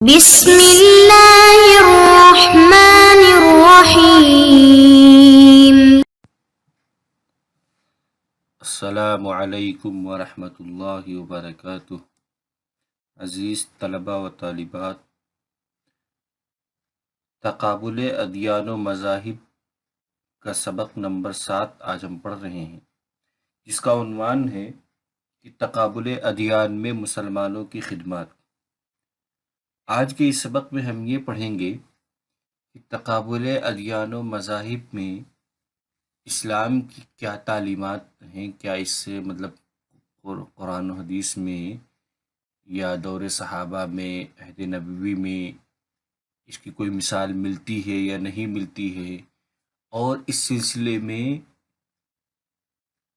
بسم اللہ الرحمن الرحیم۔ السلام علیکم ورحمۃ اللہ وبرکاتہ۔ عزیز طلباء و طالبات، تقابل ادیان و مذاہب کا سبق نمبر 7 آج ہم پڑھ رہے ہیں، جس کا عنوان ہے کہ تقابل ادیان میں مسلمانوں کی خدمات۔ آج کے اس سبق میں ہم یہ پڑھیں گے کہ تقابل ادیان و مذاہب میں اسلام کی کیا تعلیمات ہیں، کیا اس سے قرآن و حدیث میں یا دور صحابہ میں، عہد نبوی میں اس کی کوئی مثال ملتی ہے یا نہیں ملتی ہے، اور اس سلسلے میں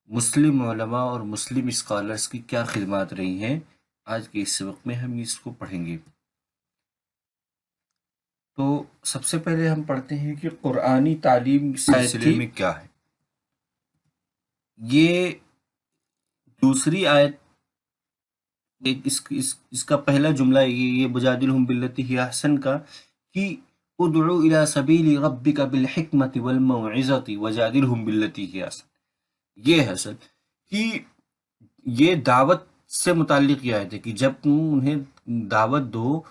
مسلم علماء اور مسلم اسکالرس کی کیا خدمات رہی ہیں۔ آج کے اس وقت میں ہم اس کو پڑھیں گے۔ تو سب سے پہلے ہم پڑھتے ہیں کہ قرآنی تعلیم اس سلسلے میں کیا ہے۔ یہ دوسری آیت، اس کا پہلا جملہ یہ بجادلہم باللتی ہی احسن کا کہ ادعو الی سبیل ربک بالحکمت والموعظۃ وجادلہم باللتی ہی احسن۔ یہ ہے اصل کہ یہ دعوت سے متعلق یہ آیت ہے کہ جب تم انہیں دعوت دو،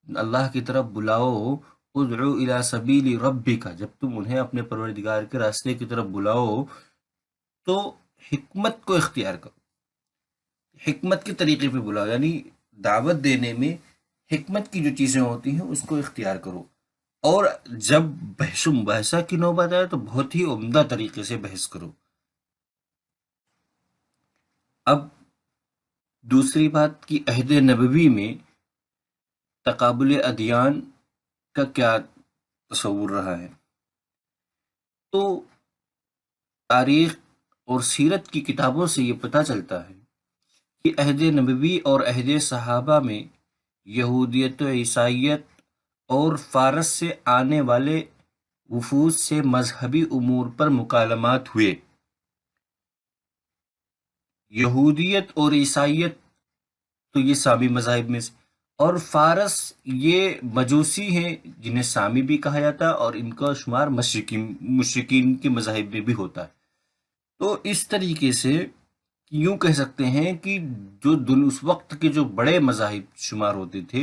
اللہ کی طرف بلاؤ، ادعو الی سبیل ربک، جب تم انہیں اپنے پروردگار کے راستے کی طرف بلاؤ تو حکمت کو اختیار کرو، حکمت کے طریقے پہ بلاؤ، یعنی دعوت دینے میں حکمت کی جو چیزیں ہوتی ہیں اس کو اختیار کرو، اور جب بحث و مباحثہ کی نوبت آئے تو بہت ہی عمدہ طریقے سے بحث کرو۔ اب دوسری بات کہ عہد نبوی میں تقابل ادیان کا کیا تصور رہا ہے۔ تو تاریخ اور سیرت کی کتابوں سے یہ پتہ چلتا ہے کہ عہد نبوی اور عہد صحابہ میں یہودیت و عیسائیت اور فارس سے آنے والے وفود سے مذہبی امور پر مکالمات ہوئے۔ یہودیت اور عیسائیت تو یہ سامی مذاہب میں سے، اور فارس یہ مجوسی ہیں جنہیں سامی بھی کہا جاتا ہے، اور ان کا شمار مشرکین کے مذاہب میں بھی ہوتا ہے۔ تو اس طریقے سے یوں کہہ سکتے ہیں کہ جو اس وقت کے جو بڑے مذاہب شمار ہوتے تھے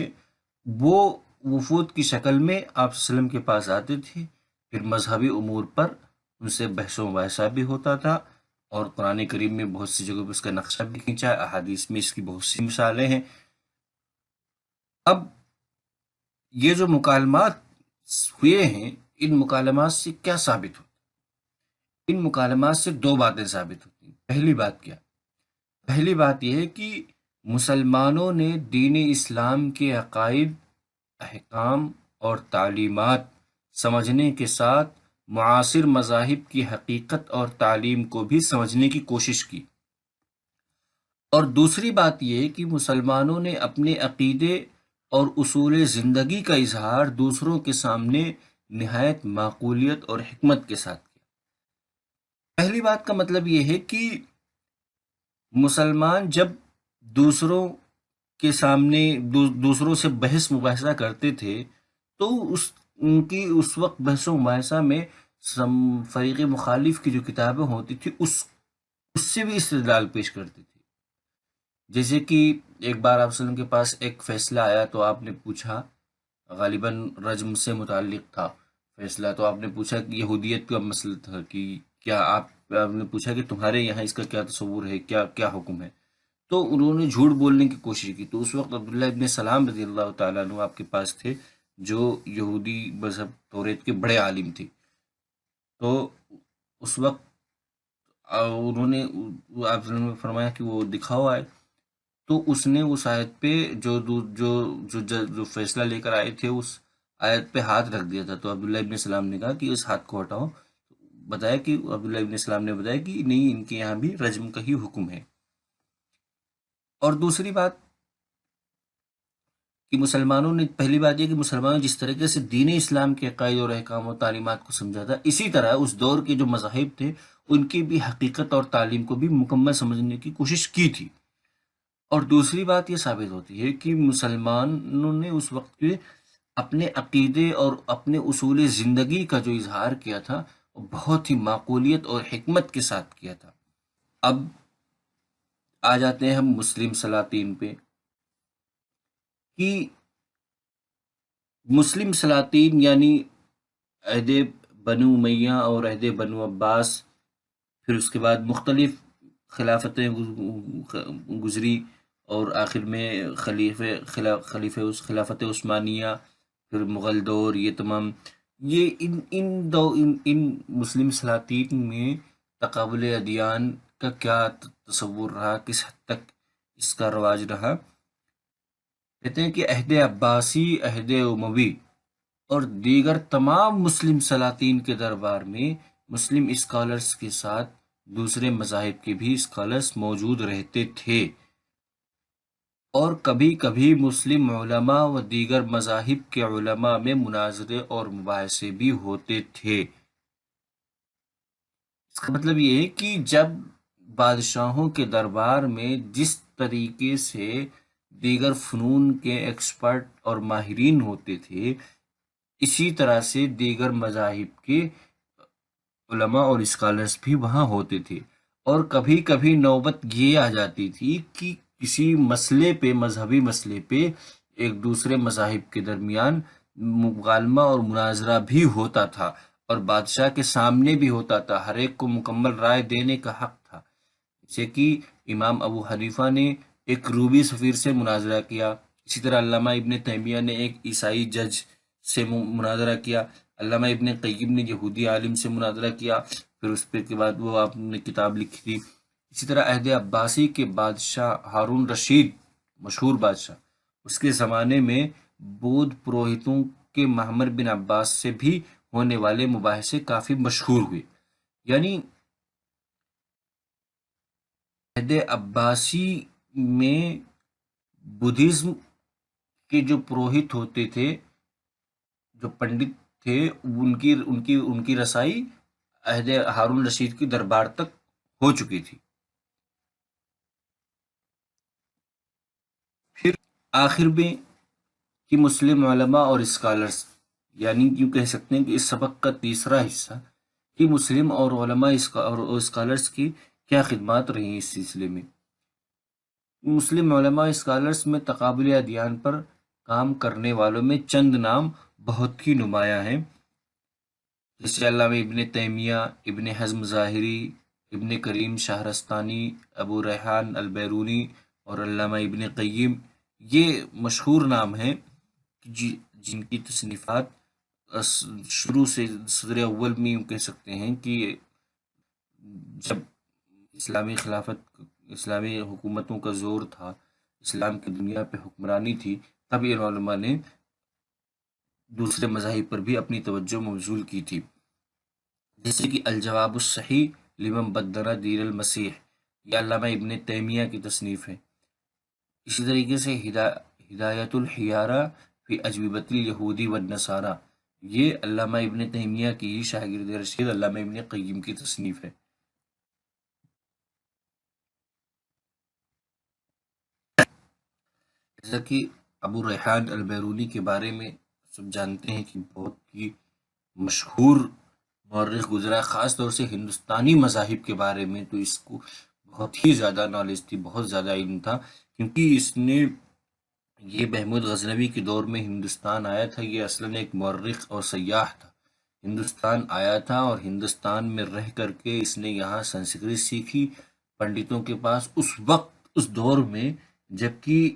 وہ وفود کی شکل میں آپ صلی اللہ علیہ وسلم کے پاس آتے تھے، پھر مذہبی امور پر ان سے بحث و مباحثہ بھی ہوتا تھا، اور قرآن کریم میں بہت سی جگہوں پہ اس کا نقشہ بھی کھینچا ہے، احادیث میں اس کی بہت سی مثالیں ہیں۔ اب یہ جو مکالمات ہوئے ہیں، ان مکالمات سے کیا ثابت ہوتا ہے؟ ان مکالمات سے دو باتیں ثابت ہوتی ہیں۔ پہلی بات کیا؟ پہلی بات یہ ہے کہ مسلمانوں نے دین اسلام کے عقائد، احکام اور تعلیمات سمجھنے کے ساتھ معاصر مذاہب کی حقیقت اور تعلیم کو بھی سمجھنے کی کوشش کی، اور دوسری بات یہ کہ مسلمانوں نے اپنے عقیدے اور اصول زندگی کا اظہار دوسروں کے سامنے نہایت معقولیت اور حکمت کے ساتھ کیا۔ پہلی بات کا مطلب یہ ہے کہ مسلمان جب دوسروں کے سامنے دوسروں سے بحث مباحثہ کرتے تھے تو ان کی اس وقت بحث و مباحثہ میں فریق مخالف کی جو کتابیں ہوتی تھی اس سے بھی استدلال پیش کرتے تھے۔ جیسے کہ ایک بار آپ وسلم کے پاس ایک فیصلہ آیا تو آپ نے پوچھا، غالباً رجم سے متعلق تھا فیصلہ، تو آپ نے پوچھا کہ یہودیت کا مسئلہ تھا کہ کیا آپ نے پوچھا کہ تمہارے یہاں اس کا کیا تصور ہے، کیا حکم ہے، تو انہوں نے جھوٹ بولنے کی کوشش کی۔ تو اس وقت عبداللہ ابن سلام رضی اللہ تعالیٰ عنہ آپ کے پاس تھے، جو یہودی مذہب توریت کے بڑے عالم تھے۔ تو اس وقت انہوں نے آپ نے فرمایا کہ وہ دکھاؤ آئے، تو اس نے اس آیت پہ جو فیصلہ لے کر آئے تھے اس آیت پہ ہاتھ رکھ دیا تھا۔ تو عبداللہ ابن سلام نے کہا کہ اس ہاتھ کو ہٹاؤ، بتایا کہ عبداللہ ابن سلام نے بتایا کہ نہیں، ان کے یہاں بھی رجم کا ہی حکم ہے۔ اور دوسری بات کہ مسلمانوں نے، پہلی بات یہ کہ مسلمانوں جس طریقے سے دین اسلام کے عقائد اور احکام و تعلیمات کو سمجھا تھا، اسی طرح اس دور کے جو مذاہب تھے ان کی بھی حقیقت اور تعلیم کو بھی مکمل سمجھنے کی کوشش کی تھی۔ اور دوسری بات یہ ثابت ہوتی ہے کہ مسلمانوں نے اس وقت کے اپنے عقیدے اور اپنے اصول زندگی کا جو اظہار کیا تھا وہ بہت ہی معقولیت اور حکمت کے ساتھ کیا تھا۔ اب آ جاتے ہیں ہم مسلم سلاطین پہ کہ مسلم سلاطین یعنی عہد بنو امیہ اور عہد بنو عباس، پھر اس کے بعد مختلف خلافتیں گزری، اور آخر میں خلافت عثمانیہ، پھر مغل دور، یہ تمام یہ ان مسلم سلاطین میں تقابل ادیان کا کیا تصور رہا، کس حد تک اس کا رواج رہا۔ کہتے ہیں کہ عہد عباسی، عہد اموی اور دیگر تمام مسلم سلاطین کے دربار میں مسلم اسکالرز کے ساتھ دوسرے مذاہب کے بھی اسکالرز موجود رہتے تھے، اور کبھی کبھی مسلم علماء و دیگر مذاہب کے علماء میں مناظرے اور مباحثے بھی ہوتے تھے۔ اس کا مطلب یہ ہے کہ جب بادشاہوں کے دربار میں جس طریقے سے دیگر فنون کے ایکسپرٹ اور ماہرین ہوتے تھے، اسی طرح سے دیگر مذاہب کے علماء اور اسکالرز بھی وہاں ہوتے تھے، اور کبھی کبھی نوبت یہ آ جاتی تھی کہ کسی مسئلے پہ، مذہبی مسئلے پہ ایک دوسرے مذاہب کے درمیان مکالمہ اور مناظرہ بھی ہوتا تھا، اور بادشاہ کے سامنے بھی ہوتا تھا، ہر ایک کو مکمل رائے دینے کا حق تھا۔ جیسے کہ امام ابو حنیفہ نے ایک رومی سفیر سے مناظرہ کیا، اسی طرح علامہ ابن تیمیہ نے ایک عیسائی جج سے مناظرہ کیا، علامہ ابن قیم نے یہودی عالم سے مناظرہ کیا، پھر اس پہ کے بعد وہ آپ نے کتاب لکھی تھی۔ اسی طرح عہد عباسی کے بادشاہ ہارون رشید، مشہور بادشاہ، اس کے زمانے میں بودھ پروہتوں کے محمد بن عباس سے بھی ہونے والے مباحثے کافی مشہور ہوئے۔ یعنی عہد عباسی میں بدھزم کے جو پروہت ہوتے تھے، جو پنڈت تھے، ان کی رسائی عہد ہارون رشید کی دربار تک ہو چکی تھی۔ پھر آخر میں کہ مسلم علماء اور اسکالرز، یعنی یوں کہہ سکتے ہیں کہ اس سبق کا تیسرا حصہ کہ مسلم اور علماء اور اسکالرز کی کیا خدمات رہی اس سلسلے میں۔ مسلم علماء اسکالرز میں تقابل ادیان پر کام کرنے والوں میں چند نام بہت ہی نمایاں ہیں، جیسے علامہ ابن تیمیہ، ابن حزم ظاہری، ابن کریم شہرستانی، ابو ریحان البیرونی اور علامہ ابن قیم۔ یہ مشہور نام ہیں جن کی تصنیفات شروع سے صدر اول میں یوں کہہ سکتے ہیں کہ جب اسلامی حکومتوں کا زور تھا، اسلام کی دنیا پہ حکمرانی تھی، تب ان علماء نے دوسرے مذاہب پر بھی اپنی توجہ مبذول کی تھی، جیسے کہ الجواب الصحیح لمن بدل دین المسیح، یہ علامہ ابن تیمیہ کی تصنیف ہے۔ اسی طریقے سے ہدایت الحیارہ فی اجوبۃ الیہودی والنصارى، یہ علامہ ابن تیمیہ کی شاگرد رشید علامہ ابن قیم کی تصنیف ہے۔ جیسا کہ ابو ریحان البیرونی کے بارے میں سب جانتے ہیں کہ بہت ہی مشہور مورخ گزرا، خاص طور سے ہندوستانی مذاہب کے بارے میں تو اس کو بہت ہی زیادہ نالج تھی، بہت زیادہ علم تھا، کیونکہ اس نے یہ محمود غزنوی کے دور میں ہندوستان آیا تھا۔ یہ اصلاً ایک مورخ اور سیاح تھا، ہندوستان آیا تھا اور ہندوستان میں رہ کر کے اس نے یہاں سنسکرت سیکھی پنڈتوں کے پاس، اس وقت اس دور میں جبکہ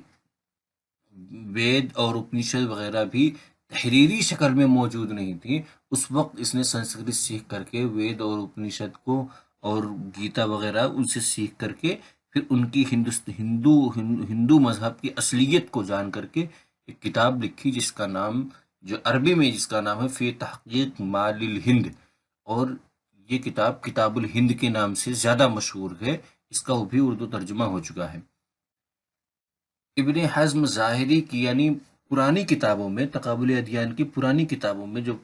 وید اور اپنشد وغیرہ بھی تحریری شکل میں موجود نہیں تھی، اس وقت اس نے سنسکرت سیکھ کر کے وید اور اپنشد کو اور گیتا وغیرہ ان سے سیکھ کر کے پھر ان کی ہندو مذہب کی اصلیت کو جان کر کے ایک کتاب لکھی، جس کا نام، جو عربی میں جس کا نام ہے فی تحقیق مال الہند، اور یہ کتاب کتاب الہند کے نام سے زیادہ مشہور ہے، اس کا وہ بھی اردو ترجمہ ہو چکا ہے۔ ابن حزم ظاہری کی یعنی پرانی کتابوں میں، تقابل ادیان کی پرانی کتابوں میں جو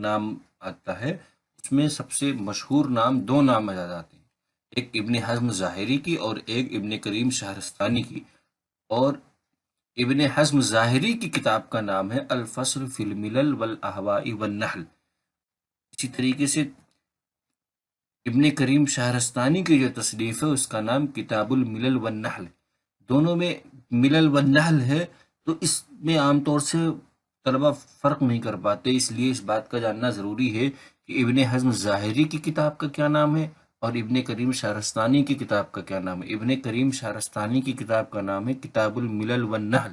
نام آتا ہے، اس میں سب سے مشہور نام، دو نام آتے ہیں، ایک ابن حزم ظاہری کی اور ایک ابن کریم شہرستانی کی۔ اور ابن حزم ظاہری کی کتاب کا نام ہے الفصل فی الملل والاہواء والنحل. اسی طریقے سے ابن کریم شہرستانی کی جو تصنیف ہے اس کا نام کتاب الملل والنحل. دونوں میں ملل والنحل ہے، تو اس میں عام طور سے طلبہ فرق نہیں کر پاتے، اس لیے اس بات کا جاننا ضروری ہے کہ ابن حزم ظاہری کی کتاب کا کیا نام ہے اور ابن کریم شہرستانی کی کتاب کا کیا نام ہے. ابن کریم شہرستانی کی کتاب کا نام ہے کتاب الملل والنحل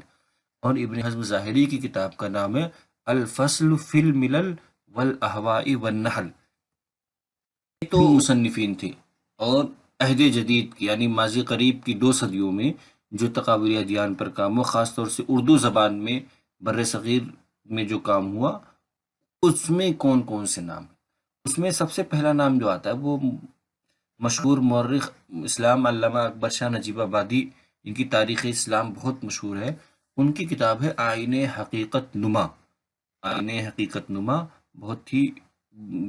اور ابن حزم ظاہری کی کتاب کا نام ہے الفصل فی الملل والاہواء والنحل. یہ تو مصنفین تھے، اور عہد جدید کی یعنی ماضی قریب کی 2 صدیوں میں جو تقابلی ادیان پر کام ہوا، خاص طور سے اردو زبان میں بر صغیر میں جو کام ہوا، اس میں کون کون سے نام ہیں؟ اس میں سب سے پہلا نام جو آتا ہے وہ مشہور مورخ اسلام علامہ اکبر شاہ نجیب آبادی، ان کی تاریخ اسلام بہت مشہور ہے. ان کی کتاب ہے آئین حقیقت نما. آئین حقیقت نما بہت ہی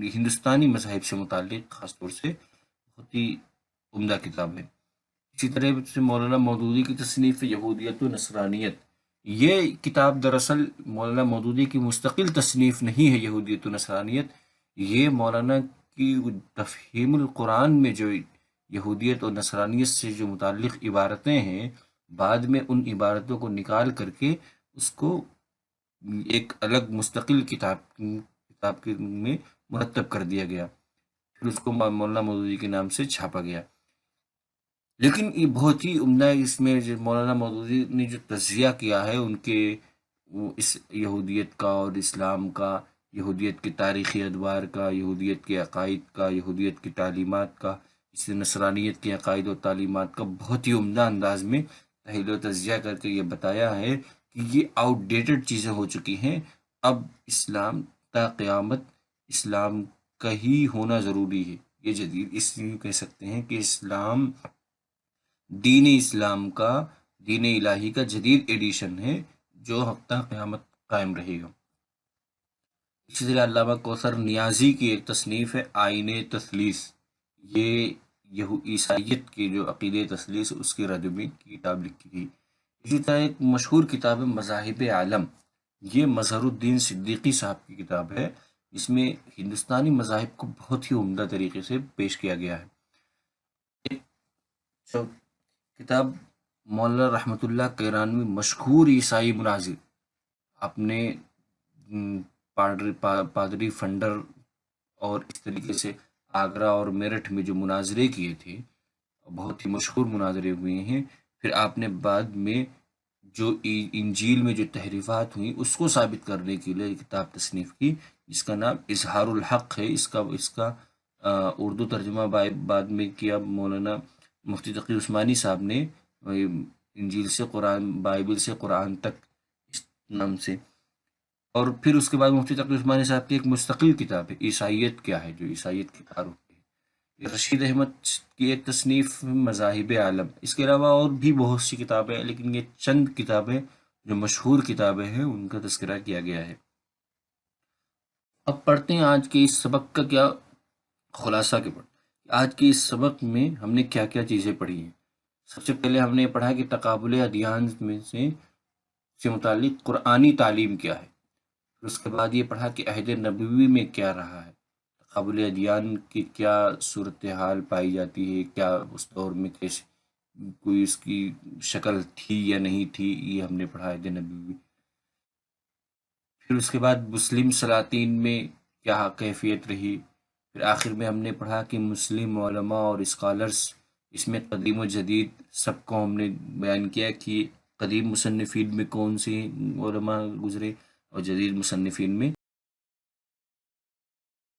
ہندوستانی مذاہب سے متعلق خاص طور سے بہت ہی عمدہ کتاب ہے. اسی طرح سے مولانا مودودی کی تصنیف یہودیت و نصرانیت. یہ کتاب دراصل مولانا مودودی کی مستقل تصنیف نہیں ہے یہودیت و نصرانیت، یہ مولانا کی تفہیم القرآن میں جو یہودیت اور نصرانیت سے جو متعلق عبارتیں ہیں، بعد میں ان عبارتوں کو نکال کر کے اس کو ایک الگ مستقل کتاب میں مرتب کر دیا گیا، پھر اس کو مولانا مودودی کے نام سے چھاپا گیا. لیکن یہ بہت ہی عمدہ ہے. اس میں جو مولانا مودودی نے جو تجزیہ کیا ہے ان کے اس یہودیت کا اور اسلام کا، یہودیت کے تاریخی ادوار کا، یہودیت کے عقائد کا، یہودیت کی تعلیمات کا، اس نصرانیت کے عقائد و تعلیمات کا بہت ہی عمدہ انداز میں تحلیل و تجزیہ کر کے یہ بتایا ہے کہ یہ آؤٹ ڈیٹڈ چیزیں ہو چکی ہیں. اب اسلام تا قیامت اسلام کا ہی ہونا ضروری ہے. یہ جدید اس لیے کہہ سکتے ہیں کہ اسلام دین اسلام کا، دین الہی کا جدید ایڈیشن ہے جو ہفتہ قیامت قائم رہے گا. اسی طرح علامہ کوثر نیازی کی ایک تصنیف ہے آئین تثلیث. یہ عیسائیت کے جو عقیدہ تثلیث اس کی رد میں کتاب لکھی تھی. اسی طرح ایک مشہور کتاب ہے مذاہب عالم. یہ مظہر الدین صدیقی صاحب کی کتاب ہے، اس میں ہندوستانی مذاہب کو بہت ہی عمدہ طریقے سے پیش کیا گیا ہے. کتاب مولانا رحمۃ اللہ کیرانوی مشہور عیسائی مناظر، اپنے پادری فنڈر اور اس طریقے سے آگرہ اور میرٹھ میں جو مناظرے کیے تھے، بہت ہی مشہور مناظرے ہوئے ہیں. پھر آپ نے بعد میں جو انجیل میں جو تحریفات ہوئیں اس کو ثابت کرنے کے لیے کتاب تصنیف کی جس کا نام اظہار الحق ہے. اس کا اردو ترجمہ بعد میں کیا مولانا مفتی تقی عثمانی صاحب نے، انجیل سے قرآن، بائبل سے قرآن تک اس نام سے. اور پھر اس کے بعد مفتی تقی عثمانی صاحب کی ایک مستقل کتاب ہے عیسائیت کیا ہے، جو عیسائیت کی تعارف ہے. رشید احمد کی ایک تصنیف مذاہب عالم. اس کے علاوہ اور بھی بہت سی کتابیں ہیں، لیکن یہ چند کتابیں جو مشہور کتابیں ہیں ان کا تذکرہ کیا گیا ہے. اب پڑھتے ہیں آج کے اس سبق کا کیا خلاصہ کے پڑھ. آج کے اس سبق میں ہم نے کیا کیا چیزیں پڑھی ہیں. سب سے پہلے ہم نے پڑھا کہ تقابل ادیان میں سے متعلق قرآنی تعلیم کیا ہے. پھر اس کے بعد یہ پڑھا کہ عہد نبوی میں کیا رہا ہے، تقابل ادیان کی کیا صورتحال پائی جاتی ہے، کیا اس دور میں کیسے کوئی اس کی شکل تھی یا نہیں تھی، یہ ہم نے پڑھا عہد نبوی. پھر اس کے بعد مسلم سلاطین میں کیا کیفیت رہی. پھر آخر میں ہم نے پڑھا کہ مسلم علماء اور اسکالرس، اس میں قدیم و جدید سب کو ہم نے بیان کیا کہ قدیم مصنفین میں کون سے علماء گزرے اور جدید مصنفین میں